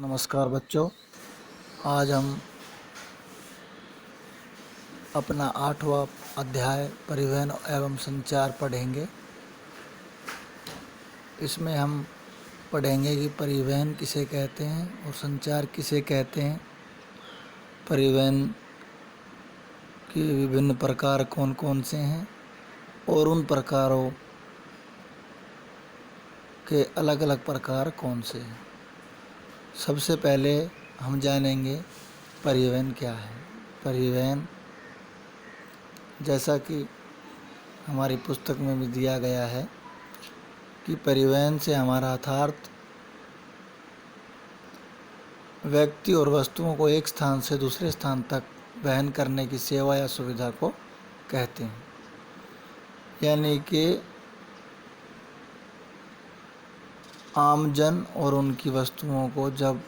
नमस्कार बच्चों, आज हम अपना 8वां अध्याय परिवहन एवं संचार पढ़ेंगे। इसमें हम पढ़ेंगे कि परिवहन किसे कहते हैं और संचार किसे कहते हैं, परिवहन के विभिन्न प्रकार कौन कौन से हैं और उन प्रकारों के अलग अलग प्रकार कौन से हैं। सबसे पहले हम जानेंगे परिवहन क्या है। परिवहन, जैसा कि हमारी पुस्तक में भी दिया गया है कि परिवहन से हमारा अर्थात व्यक्ति और वस्तुओं को एक स्थान से दूसरे स्थान तक वहन करने की सेवा या सुविधा को कहते हैं। यानी कि आमजन और उनकी वस्तुओं को जब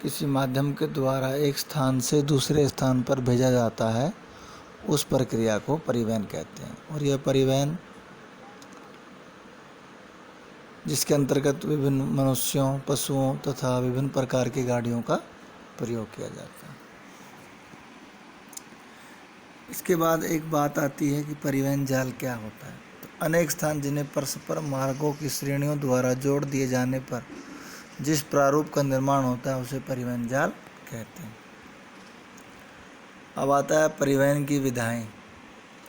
किसी माध्यम के द्वारा एक स्थान से दूसरे स्थान पर भेजा जाता है, उस प्रक्रिया को परिवहन कहते हैं। और यह परिवहन जिसके अंतर्गत विभिन्न मनुष्यों, पशुओं तथा विभिन्न प्रकार की गाड़ियों का प्रयोग किया जाता है। इसके बाद एक बात आती है कि परिवहन जाल क्या होता है। तो अनेक स्थान जिन्हें परस्पर मार्गों की श्रेणियों द्वारा जोड़ दिए जाने पर जिस प्रारूप का निर्माण होता है उसे परिवहन जाल कहते हैं। अब आता है परिवहन की विधाएं।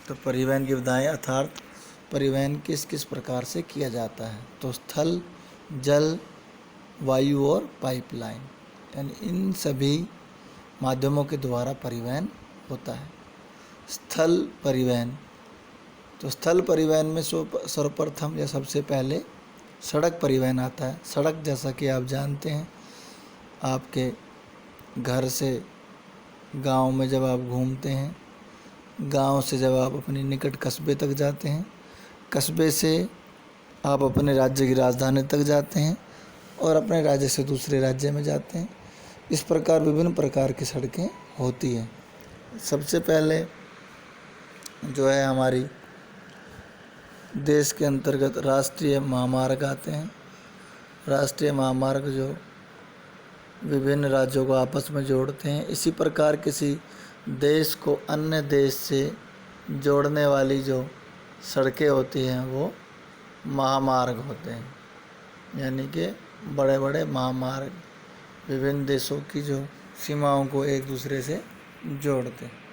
तो परिवहन की विधाएं अर्थात परिवहन किस किस प्रकार से किया जाता है। तो स्थल, जल, वायु और पाइपलाइन, यानी इन सभी माध्यमों के द्वारा परिवहन होता है। स्थल परिवहन, तो स्थल परिवहन में सर्वप्रथम या सबसे पहले सड़क परिवहन आता है। सड़क, जैसा कि आप जानते हैं, आपके घर से गांव में जब आप घूमते हैं, गांव से जब आप अपने निकट कस्बे तक जाते हैं, कस्बे से आप अपने राज्य की राजधानी तक जाते हैं और अपने राज्य से दूसरे राज्य में जाते हैं। इस प्रकार विभिन्न प्रकार की सड़कें होती हैं। सबसे पहले जो है हमारी देश के अंतर्गत राष्ट्रीय महामार्ग आते हैं। राष्ट्रीय महामार्ग जो विभिन्न राज्यों को आपस में जोड़ते हैं। इसी प्रकार किसी देश को अन्य देश से जोड़ने वाली जो सड़कें होती हैं वो महामार्ग होते हैं। यानी कि बड़े बड़े महामार्ग विभिन्न देशों की जो सीमाओं को एक दूसरे से जोड़ते हैं।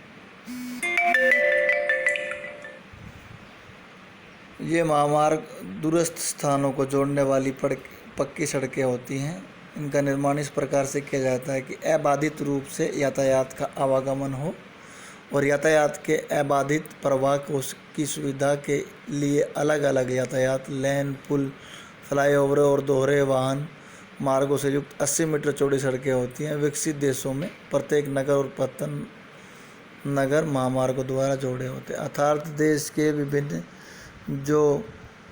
ये महामार्ग दूरस्थ स्थानों को जोड़ने वाली पक्की सड़कें होती हैं। इनका निर्माण इस प्रकार से किया जाता है कि अबाधित रूप से यातायात का आवागमन हो और यातायात के अबाधित प्रवाह की सुविधा के लिए अलग अलग यातायात लेन, पुल, फ्लाईओवर और दोहरे वाहन मार्गों से युक्त 80 मीटर चौड़ी सड़कें होती हैं। विकसित देशों में प्रत्येक नगर और पत्तन नगर महामार्गों द्वारा जोड़े होते हैं। अर्थात देश के विभिन्न जो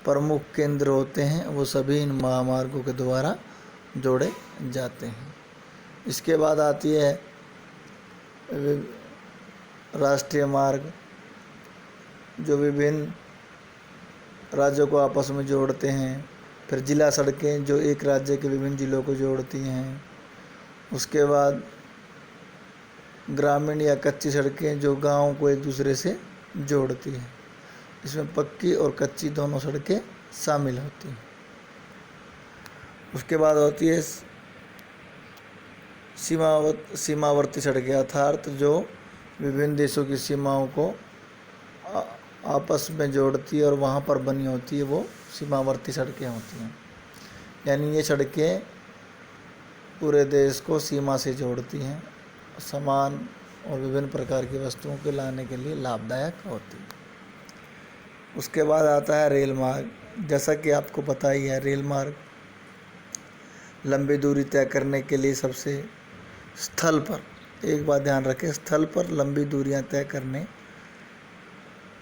प्रमुख केंद्र होते हैं वो सभी इन महामार्गों के द्वारा जोड़े जाते हैं। इसके बाद आती है राष्ट्रीय मार्ग, जो विभिन्न राज्यों को आपस में जोड़ते हैं। फिर जिला सड़कें जो एक राज्य के विभिन्न जिलों को जोड़ती हैं। उसके बाद ग्रामीण या कच्ची सड़कें जो गांव को एक दूसरे से जोड़ती हैं। इसमें पक्की और कच्ची दोनों सड़कें शामिल होती हैं। उसके बाद होती है सीमावर्ती सड़कें, अर्थात जो विभिन्न देशों की सीमाओं को आपस में जोड़ती है और वहाँ पर बनी होती है, वो सीमावर्ती सड़कें होती हैं। यानी ये सड़कें पूरे देश को सीमा से जोड़ती हैं, सामान और विभिन्न प्रकार की वस्तुओं को लाने के लिए लाभदायक होती है। उसके बाद आता है रेल मार्ग। जैसा कि आपको पता ही है, रेल मार्ग लंबी दूरी तय करने के लिए सबसे स्थल पर, एक बात ध्यान रखें, स्थल पर लंबी दूरियां तय करने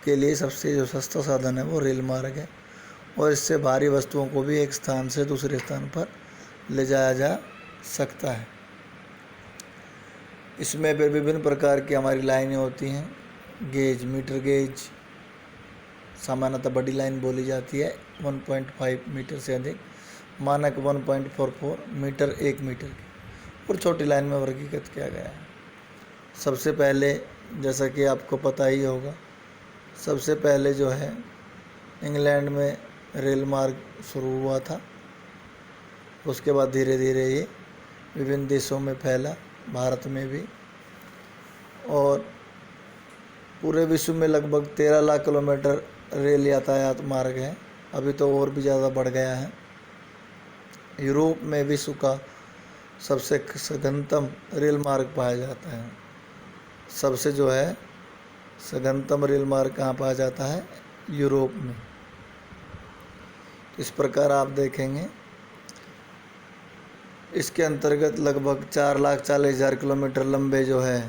के लिए सबसे जो सस्ता साधन है वो रेल मार्ग है। और इससे भारी वस्तुओं को भी एक स्थान से दूसरे स्थान पर ले जाया जा सकता है। इसमें फिर विभिन्न प्रकार की हमारी लाइनें होती हैं। गेज, मीटर गेज सामान्यतः बड़ी लाइन बोली जाती है, 1.5 मीटर से अधिक मानक 1.44 मीटर 1 मीटर की और छोटी लाइन में वर्गीकृत किया गया है। सबसे पहले, जैसा कि आपको पता ही होगा, सबसे पहले जो है इंग्लैंड में रेल मार्ग शुरू हुआ था। उसके बाद धीरे धीरे ये विभिन्न देशों में फैला, भारत में भी, और पूरे विश्व में लगभग 13 लाख किलोमीटर रेल यातायात मार्ग है। अभी तो और भी ज़्यादा बढ़ गया है। यूरोप में विश्व का सबसे सघनतम रेल मार्ग पाया जाता है। सबसे जो है सघनतम रेल मार्ग कहाँ पाया जाता है? यूरोप में। इस प्रकार आप देखेंगे इसके अंतर्गत लगभग 4,40,000 किलोमीटर लंबे जो है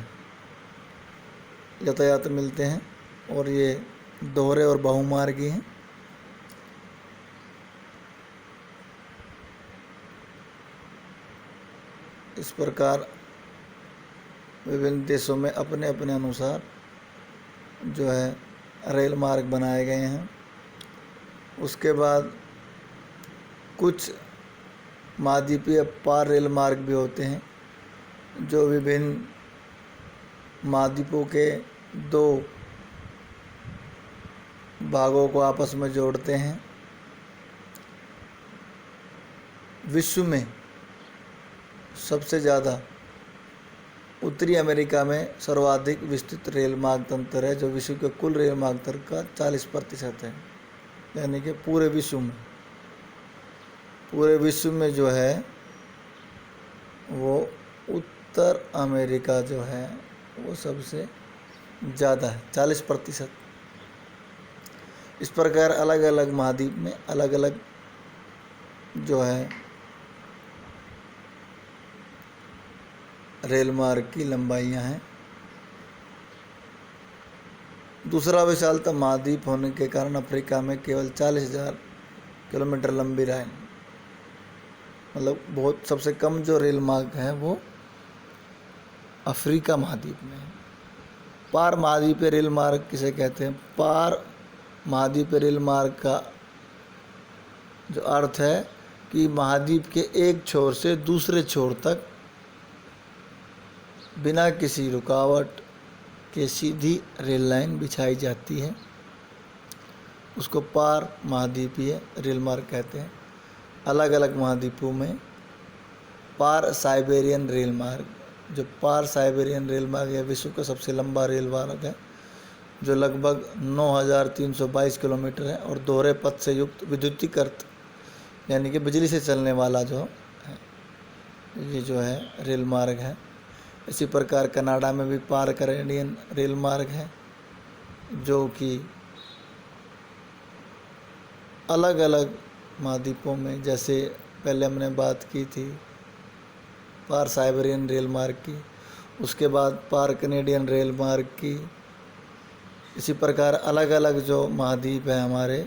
यातायात मिलते हैं और ये दोहरे और बहुमार्गी हैं। इस प्रकार विभिन्न देशों में अपने अपने अनुसार जो है रेल मार्ग बनाए गए हैं। उसके बाद कुछ महाद्वीपीय पार रेल मार्ग भी होते हैं जो विभिन्न महाद्वीपों के दो भागों को आपस में जोड़ते हैं। विश्व में सबसे ज़्यादा उत्तरी अमेरिका में सर्वाधिक विस्तृत रेल मार्ग तंत्र है, जो विश्व के कुल रेल मार्ग तंत्र का 40% है। यानी कि पूरे विश्व में जो है वो उत्तर अमेरिका जो है वो सबसे ज़्यादा है, 40%। इस प्रकार अलग अलग महाद्वीप में अलग अलग जो है रेल मार्ग की लंबाइयाँ हैं। दूसरा विशालतम महाद्वीप होने के कारण अफ्रीका में केवल 40,000 किलोमीटर लंबी लाइन, मतलब बहुत सबसे कम जो रेल मार्ग है वो अफ्रीका महाद्वीप में है। पार महाद्वीपीय रेल मार्ग किसे कहते हैं? पार महाद्वीपीय रेल मार्ग का जो अर्थ है कि महाद्वीप के एक छोर से दूसरे छोर तक बिना किसी रुकावट के सीधी रेल लाइन बिछाई जाती है, उसको पार महाद्वीपीय रेल मार्ग कहते हैं। अलग अलग महाद्वीपों में पार साइबेरियन रेल मार्ग, जो पार साइबेरियन रेल मार्ग है विश्व का सबसे लंबा रेल मार्ग है, जो लगभग 9,322 किलोमीटर है और दोहरे पथ से युक्त विद्युतीकृत यानी कि बिजली से चलने वाला जो है ये जो है रेल मार्ग है। इसी प्रकार कनाडा में भी पार कैनेडियन रेल मार्ग है, जो कि अलग अलग महाद्वीपों में, जैसे पहले हमने बात की थी पार साइबेरियन रेल मार्ग की, उसके बाद पार कैनेडियन रेल मार्ग की। इसी प्रकार अलग अलग जो महाद्वीप है हमारे,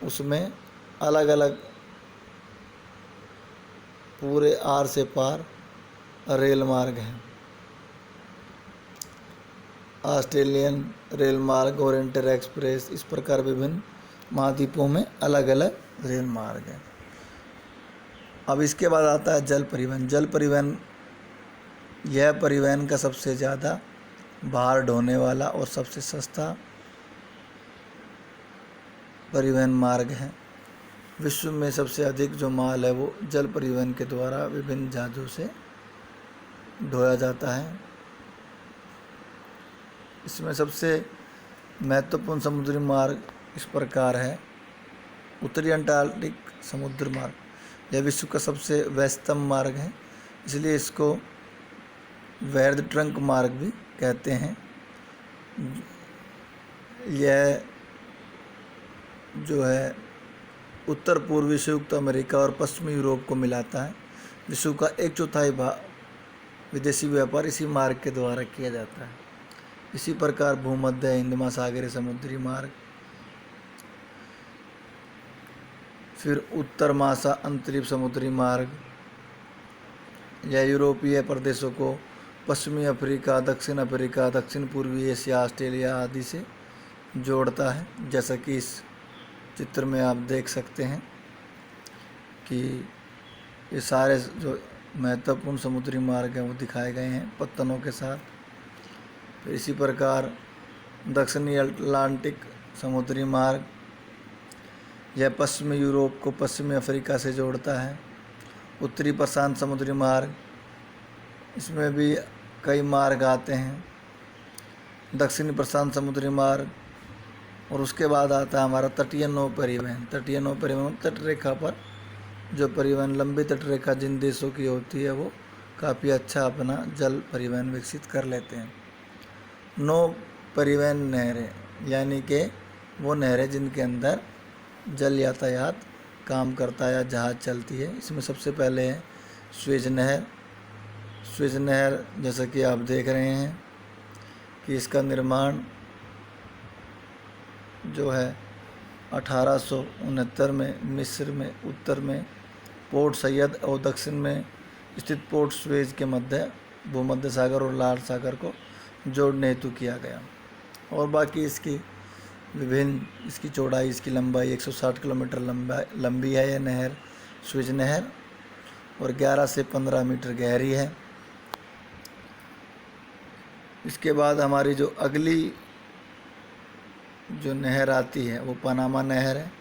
उसमें अलग अलग पूरे आर से पार रेल मार्ग है। ऑस्ट्रेलियन रेल मार्ग, ओरिएंटल एक्सप्रेस, इस प्रकार विभिन्न महाद्वीपों में अलग अलग रेल मार्ग है। अब इसके बाद आता है जल परिवहन। जल परिवहन यह परिवहन का सबसे ज़्यादा भार ढोने वाला और सबसे सस्ता परिवहन मार्ग है। विश्व में सबसे अधिक जो माल है वो जल परिवहन के द्वारा विभिन्न जहाज़ों से ढोया जाता है। इसमें सबसे महत्वपूर्ण समुद्री मार्ग इस प्रकार है। उत्तरी अंटार्कटिक समुद्र मार्ग, यह विश्व का सबसे व्यस्तम मार्ग है, इसलिए इसको वैध ट्रंक मार्ग भी कहते हैं। यह जो है उत्तर पूर्वी संयुक्त अमेरिका और पश्चिमी यूरोप को मिलाता है। विश्व का 1/4 विदेशी व्यापार इसी मार्ग के द्वारा किया जाता है। इसी प्रकार भूमध्य हिंद महासागरीय समुद्री मार्ग, फिर उत्तर महासा अंतरिक्ष समुद्री मार्ग, यह यूरोपीय प्रदेशों को पश्चिमी अफ्रीका, दक्षिण पूर्वी एशिया, ऑस्ट्रेलिया आदि से जोड़ता है। जैसा कि इस चित्र में आप देख सकते हैं कि ये सारे जो महत्वपूर्ण समुद्री मार्ग हैं वो दिखाए गए हैं पत्तनों के साथ। फिर इसी प्रकार दक्षिणी अटलांटिक समुद्री मार्ग, यह पश्चिमी यूरोप को पश्चिमी अफ्रीका से जोड़ता है। उत्तरी प्रशांत समुद्री मार्ग, इसमें भी कई मार्ग आते हैं। दक्षिणी प्रशांत समुद्री मार्ग, और उसके बाद आता है हमारा तटीय नौ परिवहन। तटीय नौ परिवहन तटरेखा पर जो परिवहन, लंबी तटरेखा जिन देशों की होती है वो काफ़ी अच्छा अपना जल परिवहन विकसित कर लेते हैं। नौ परिवहन नहरें, यानी कि वो नहरें जिनके अंदर जल यातायात काम करता है या जहाज़ चलती है। इसमें सबसे पहले है स्वेज नहर। स्वेज नहर जैसा कि आप देख रहे हैं कि इसका निर्माण जो है 1869 में मिस्र में उत्तर में पोर्ट सैयद और दक्षिण में स्थित पोर्ट स्वेज के मध्य भूमध्य सागर और लाल सागर को जोड़ने हेतु किया गया। और बाकी इसकी विभिन्न, इसकी चौड़ाई, इसकी लंबाई 160 किलोमीटर लंबी है यह नहर, स्वेज नहर, और 11 से 15 मीटर गहरी है। इसके बाद हमारी जो अगली जो नहर आती है वो पनामा नहर है।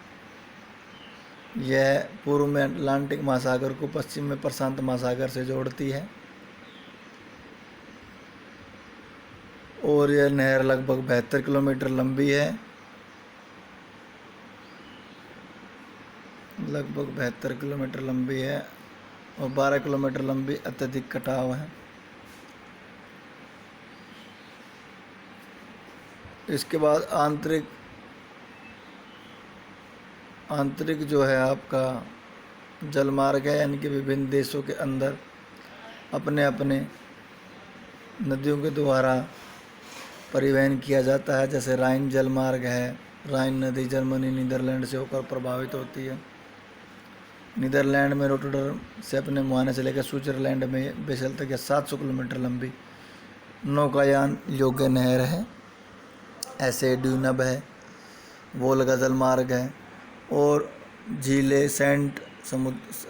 यह पूर्व में अटलांटिक महासागर को पश्चिम में प्रशांत महासागर से जोड़ती है और यह नहर लगभग 72 किलोमीटर लंबी है। लगभग 72 किलोमीटर लंबी है और 12 किलोमीटर लंबी अत्यधिक कटाव है। इसके बाद आंतरिक जो है आपका जलमार्ग है, यानी कि विभिन्न देशों के अंदर अपने अपने नदियों के द्वारा परिवहन किया जाता है। जैसे राइन जलमार्ग है, राइन नदी जर्मनी नीदरलैंड से होकर प्रभावित होती है। नीदरलैंड में रोटरडम से अपने मुहाने से लेकर स्विट्जरलैंड में बेसल तक यह 700 किलोमीटर लंबी नौकायान योग्य नहर है। ऐसे ड्यूनब है, वोल्गा जलमार्ग है, और झीलें सेंट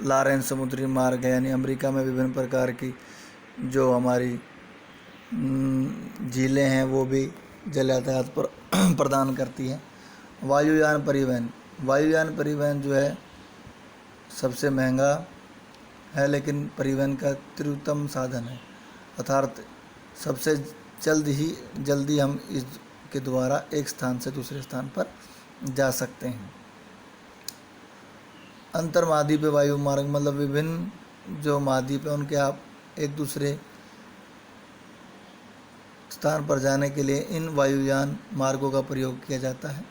लॉरेंस समुद्री मार्ग है, यानी अमेरिका में विभिन्न प्रकार की जो हमारी झीलें हैं वो भी जल यातायात पर प्रदान करती हैं। वायुयान परिवहन जो है सबसे महंगा है, लेकिन परिवहन का त्रुतम साधन है, अर्थात सबसे जल्दी हम इसके द्वारा एक स्थान से दूसरे स्थान पर जा सकते हैं। अंतर महाद्वीपीय वायु मार्ग, मतलब विभिन्न जो महाद्वीप है उनके आप एक दूसरे स्थान पर जाने के लिए इन वायुयान मार्गों का प्रयोग किया जाता है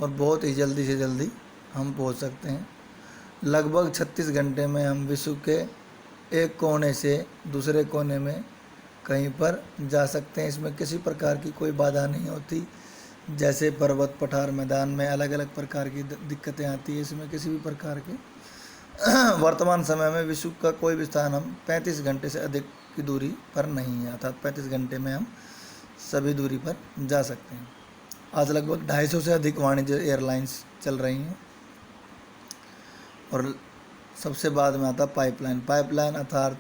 और बहुत ही जल्दी से जल्दी हम पहुंच सकते हैं। लगभग 36 घंटे में हम विश्व के एक कोने से दूसरे कोने में कहीं पर जा सकते हैं। इसमें किसी प्रकार की कोई बाधा नहीं होती। जैसे पर्वत पठार मैदान में अलग अलग प्रकार की दिक्कतें आती है, इसमें किसी भी प्रकार के वर्तमान समय में विश्व का कोई भी स्थान हम 35 घंटे से अधिक की दूरी पर नहीं है, अर्थात 35 घंटे में हम सभी दूरी पर जा सकते हैं। आज लगभग 250 से अधिक वाणिज्य एयरलाइंस चल रही हैं। और सबसे बाद में आता पाइपलाइन अर्थात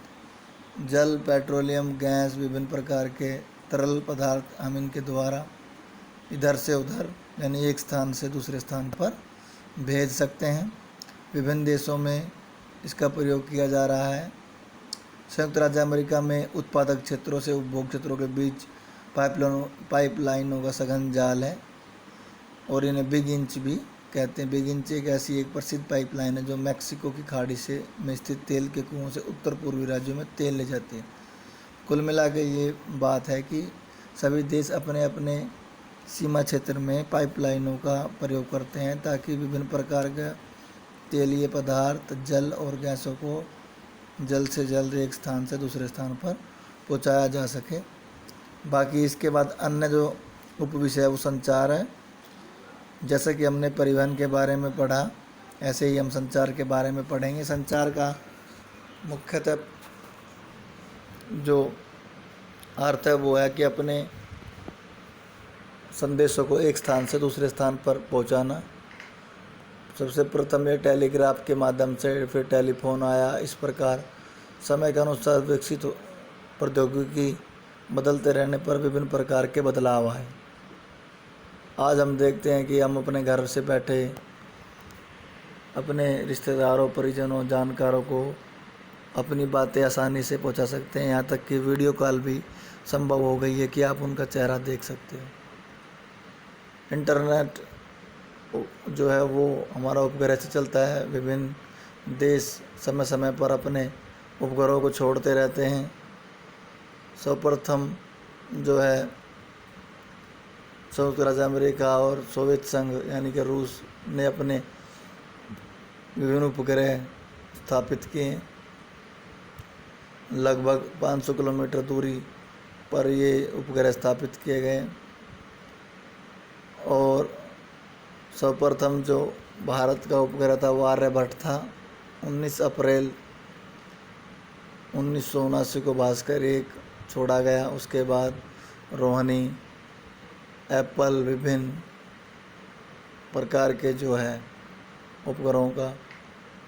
जल, पेट्रोलियम, गैस, विभिन्न प्रकार के तरल पदार्थ हम इनके द्वारा इधर से उधर, यानी एक स्थान से दूसरे स्थान पर भेज सकते हैं। विभिन्न देशों में इसका प्रयोग किया जा रहा है। संयुक्त राज्य अमेरिका में उत्पादक क्षेत्रों से उपभोग क्षेत्रों के बीच पाइपलाइनों का सघन जाल है और इन्हें बिग इंच भी कहते हैं। बिग इंच एक ऐसी एक प्रसिद्ध पाइपलाइन है जो मैक्सिको की खाड़ी में स्थित तेल के कुओं से उत्तर पूर्वी राज्यों में तेल ले जाती है। कुल मिला के ये बात है कि सभी देश अपने अपने सीमा क्षेत्र में पाइपलाइनों का प्रयोग करते हैं ताकि विभिन्न प्रकार के तेलीय पदार्थ, जल और गैसों को जल्द से जल्द एक स्थान से दूसरे स्थान पर पहुंचाया जा सके। बाकी इसके बाद अन्य जो उपविषय है वो संचार है। जैसा कि हमने परिवहन के बारे में पढ़ा, ऐसे ही हम संचार के बारे में पढ़ेंगे। संचार का मुख्यतः जो अर्थ है वो है कि अपने संदेशों को एक स्थान से दूसरे स्थान पर पहुंचाना। सबसे प्रथम ये टेलीग्राफ के माध्यम से, फिर टेलीफोन आया। इस प्रकार समय के अनुसार विकसित प्रौद्योगिकी बदलते रहने पर विभिन्न प्रकार के बदलाव आए। आज हम देखते हैं कि हम अपने घर से बैठे अपने रिश्तेदारों, परिजनों, जानकारों को अपनी बातें आसानी से पहुंचा सकते हैं। यहाँ तक कि वीडियो कॉल भी संभव हो गई है कि आप उनका चेहरा देख सकते हो। इंटरनेट जो है वो हमारा उपग्रह से चलता है। विभिन्न देश समय समय पर अपने उपग्रहों को छोड़ते रहते हैं। सर्वप्रथम जो है संयुक्त राज्य अमेरिका और सोवियत संघ यानी कि रूस ने अपने विभिन्न उपग्रह स्थापित किए। लगभग 500 किलोमीटर दूरी पर ये उपग्रह स्थापित किए गए। और सर्वप्रथम जो भारत का उपग्रह था वो आर्यभट्ट था। 19 अप्रैल 1979 को भास्कर 1 छोड़ा गया। उसके बाद रोहिणी, एप्पल, विभिन्न प्रकार के जो है उपग्रहों का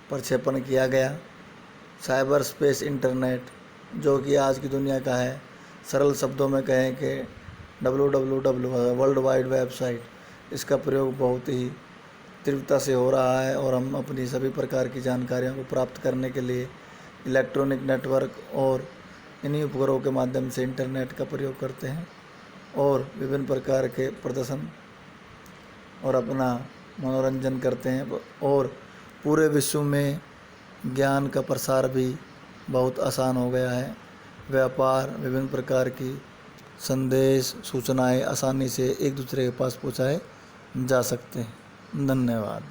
प्रक्षेपण किया गया। साइबर स्पेस इंटरनेट जो कि आज की दुनिया का है, सरल शब्दों में कहें कि www वर्ल्ड वाइड वेबसाइट, इसका प्रयोग बहुत ही तीव्रता से हो रहा है। और हम अपनी सभी प्रकार की जानकारियों को प्राप्त करने के लिए इलेक्ट्रॉनिक नेटवर्क और इन्हीं उपग्रहों के माध्यम से इंटरनेट का प्रयोग करते हैं और विभिन्न प्रकार के प्रदर्शन और अपना मनोरंजन करते हैं। और पूरे विश्व में ज्ञान का प्रसार भी बहुत आसान हो गया है। व्यापार, विभिन्न प्रकार की संदेश, सूचनाएं आसानी से एक दूसरे के पास पहुंचाए जा सकते हैं। धन्यवाद।